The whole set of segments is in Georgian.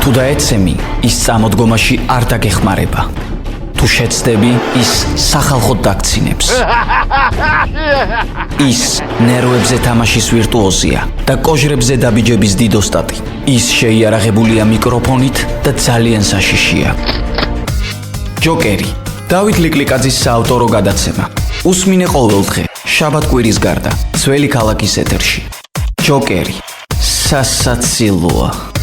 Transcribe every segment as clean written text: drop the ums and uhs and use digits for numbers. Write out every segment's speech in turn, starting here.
თუ დაეცემი, ის წამოდგომაში არ დაგეხმარება. თუ შეცდები, ის სახალხოდ დაგცინებს. ის ნერვებზე თამაშის ვირტუოზია და კოჟრებზე დაბიჯების დიდოსტატი. ის შეიარაღებულია მიკროფონით და ძალიან საშიშია. ჯოკერი. დავით ლიკლიკაძის საავტორო გადაცემა. უსმინე ყოველდღე, შაბათ-კვირის გარდა, ძველი ქალაქის ეთერში. ჯოკერი. სასაცილოა.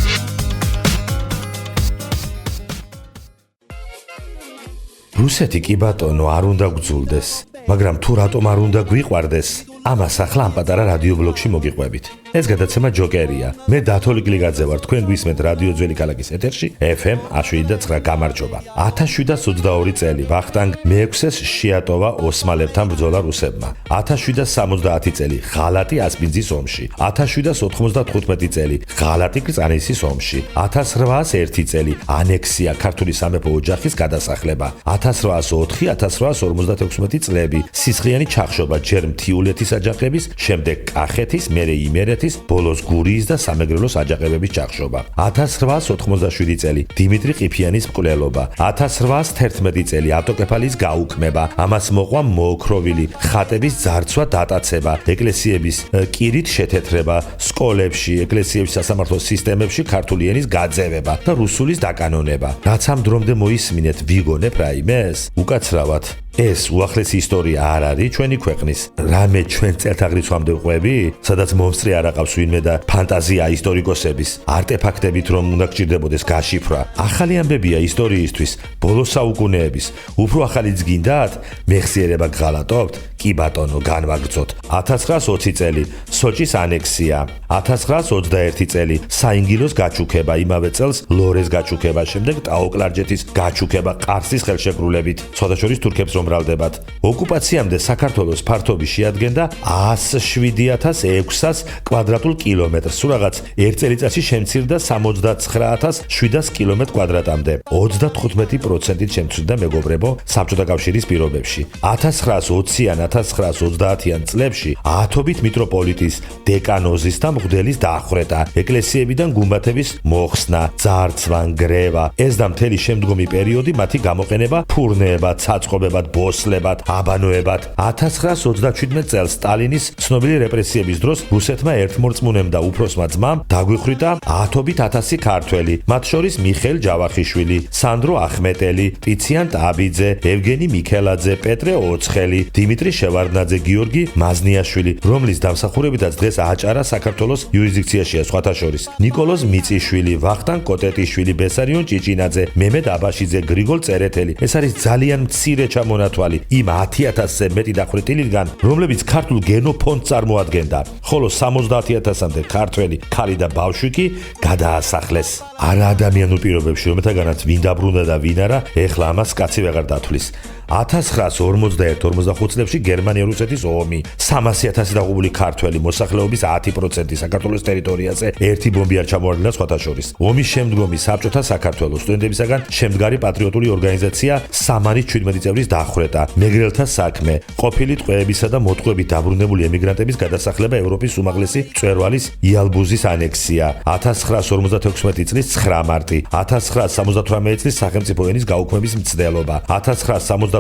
რუსეთი კი ბატონო არ უნდა გძულდეს, მაგრამ თუ რატომ არ უნდა გვიყვარდეს, ამას ახლა ამ პატარა რადიობლოგში მოგიყვებით. ეს გადაცემა ჯოკერია. მე დათო ლიკლიკაძე ვარ, თქვენ გვისმენთ რადიო ძველი ქალაქის ეთერში FM 107.9 გამარჯობა. 1722 წელი ვახტანგ მე-6-ს შეატოვა ოსმალებთან ბრძოლა რუსებმა. 1770 წელი ღალატი ასპინძის ომში. 1795 წელი ღალატი კრწანისის ომში. 1801 წელი ანექსია ქართული სამეფო ოჯახის გადასახლება. 1804-1856 წლები სისხლიანი ჩახშობა ჯერ მთიულეთის აჯანყების, შემდეგ კახეთის, მერე იმერეთის, ბოლოს გურიის და სამეგრელოს აჯანყებების ჩახშობა. 1887 წელი დიმიტრი ყიფიანის მკვლელობა. 1811 წელი ავტოკეფალიის გაუქმება. ამას მოყვა მოოქროვილი ხატების ძარცვა, დატაცება, ეკლესიების კირით შეთეთრება, სკოლებში, ეკლესიების სასამართლო სისტემებში ქართული ენის გაძევება და რუსულის დაკანონება. რაც ამ დრომდე მოისმინეთ, ვიგონებ რაიმეს? უკაცრავად. ეს უახლესი ისტორია არ არის ჩვენი ქვეყნის. რამე ჩვენ წელთაღრიცხვამდე ვყვები, სადაც მომსწრე არ აყავს ვინმე და ფანტაზია ისტორიკოსების, არტეფაქტებით რომ უნდა გჭირდებოდეს გაშიფრვა. ახალი ამბებია ისტორიისთვის, ბოლო საუკუნეების. უფრო ახალიც გინდათ? მეხსიერება გღალატობთ? კი ბატონო, განვაგრძოთ. 1920 წელი სოჭის ანექსია, 1921 წელი საინგილოს გაჩუქება, იმავე წელს ლორეს გაჩუქება, შემდეგ ტაო-კლარჯეთის გაჩუქება ყარსის ხელშეკრულებით, სხვადასხვა თურქებს რომ ბრალდებათ. ოკუპაციამდე საქართველოს ფართობი შეადგენდა 107,600 კვადრატულ კილომეტრს, სულ რაღაც ერთ წელიწადში შემცირდა 79,700 კილომეტრ კვადრატამდე. 35%-ით შემცირდა მეგობრებო საბჭოთა კავშირის პირობებში. 1920-ან 1930-იან წლებში ათობით მიტროპოლიტის, დეკანოზის და მღვდელის დახვრეტა, ეკლესიებიდან გუმბათების მოხსნა, ძარცვა, ნგრევა, ეს და მთელი შემდგომი პერიოდი მათი გამოყენება ფურნეებად, საწყობებად, ბოსლებად, აბანოებად. 1927 წელს სტალინის ცნობილი რეპრესიების დროს რუსეთმა ერთმორწმუნემ და უფროსმა ძმამ დაგვიხრიტა ათობით 1000 ქართველი, მათ შორის მიხეილ ჯავახიშვილი, სანდრო ახმეტელი, ტიციან ტაბიძე, ევგენი მიქელაძე, პეტრე ოცხელი, დიმიტრი შევარდნაძე, გიორგი მაზნიაშვილი, რომლის დამსახურებითაც დღეს აჭარა საქართველოს იურისდიქციაშია, სხვათა შორის ნიკოლოზ მიწიშვილი, ვახტანგ კოტეტიშვილი, ბესარიონ ჭიჭინაძე, მემედ აბაშიძე, გრიგოლ წერეთელი. ეს არის ძალიან მცირე ჩამონათვალი იმ 10,000-ზე მეტი დახვრეტილიდან, რომლებიც ქართულ გენოფონდს წარმოადგენდა, ხოლო 70,000-მდე ქართველი ქალი და ბავშვი კი გადაასახლეს. არა ადამიანურ პირობებში, რომელთაგანაც ვინ დაბრუნდა და ვინ არა, ეხლა ამას კაცი ვეღარ დათვლის. 1941-45 წლებში გერმანია-რუსეთის ომი, 300,000 დაღუპული ქართველი, მოსახლეობის 10% საქართველოს ტერიტორიაზე ერთი ბომბი არ ჩამოაყენა, სხვათა შორის. ომის შემდგომი საბჭოთა საქართველოს სტუდენტებისაგან შემდგარი პატრიოტული ორგანიზაცია სამანის 17 წევრის დახვრეტა, მეგრელთა საქმე, ყოფილი ტყვეებისა და მოტყუებით დაბრუნებული ემიგრანტების გადასახლება ევროპის უმაღლესი მწვერვალის იალბუზის ანექსია, 1956 წლის 9 მარტი, 1978 წლის სახელმწიფო ენის გაუქმების მცდელობა, 1978-1999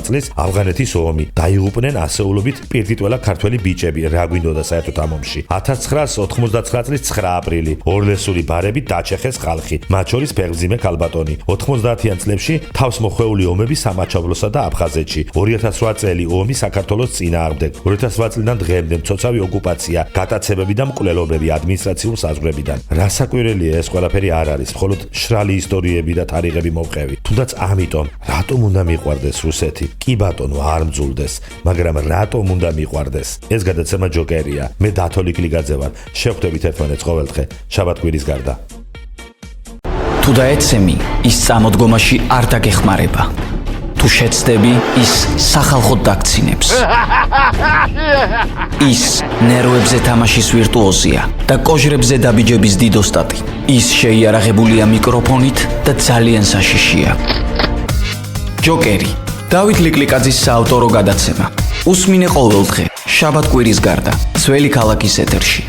წლის ავღანეთის ომი, დაიღუპნენ ასეულობით პირდიტველა ქართველი ბიჭები, რა გვინდოდა საერთოდ ამ ომში. 1999 წლის 9 აპრილი, ორლესული ბარებით დაჩეხეს ხალხი, მათ შორის ფეხმძიმე ქალბატონი. 90-იან წლებში თავს მოხვეული ომები სამაჩაბლოსა და აფხაზეთში. 2008 წელი ომი საქართველოს წინააღმდეგ. 2008 წლიდან დღემდე მცოცავი ოკუპაცია, გატაცებები და მკვლელობები ადმინისტრაციულ საზღვრებიდან. რასაკვირველია, ეს ყველაფერი არ არის, მხოლოდ შრალი ისტორიები და თარიღები მოვყევი. თუნდაც ამიტომ, რატომ უნდა მიყვარდეს რუსეთი? კი ბატონო, არ მძულდეს, მაგრამ რატომ უნდა მიყვარდეს? ეს გადაცემა ჯოკერია. მე დათო ლიკლიკაძე ვარ. შევხვდებით ერთმანეთს ყოველდღე, შაბათ-კვირის გარდა. თუ დაეცემი, ის წამოდგომაში არ დაგეხმარება. თუ შეცდები, ის სახალხოდ დაგცინებს. ის ნერვებზე თამაშის ვირტუოზია და კოჟრებზე დაბიჯების დიდოსტატი. ის შეიარაღებულია მიკროფონით და ძალიან საშიშია. ჯოკერი. დავით ლიკლიკაძის საავტორო გადაცემა. უსმინე ყოველდღე, შაბათ-კვირის გარდა, ძველი ქალაქის ეთერში.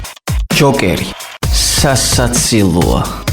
ჯოკერი. სასაცილოა.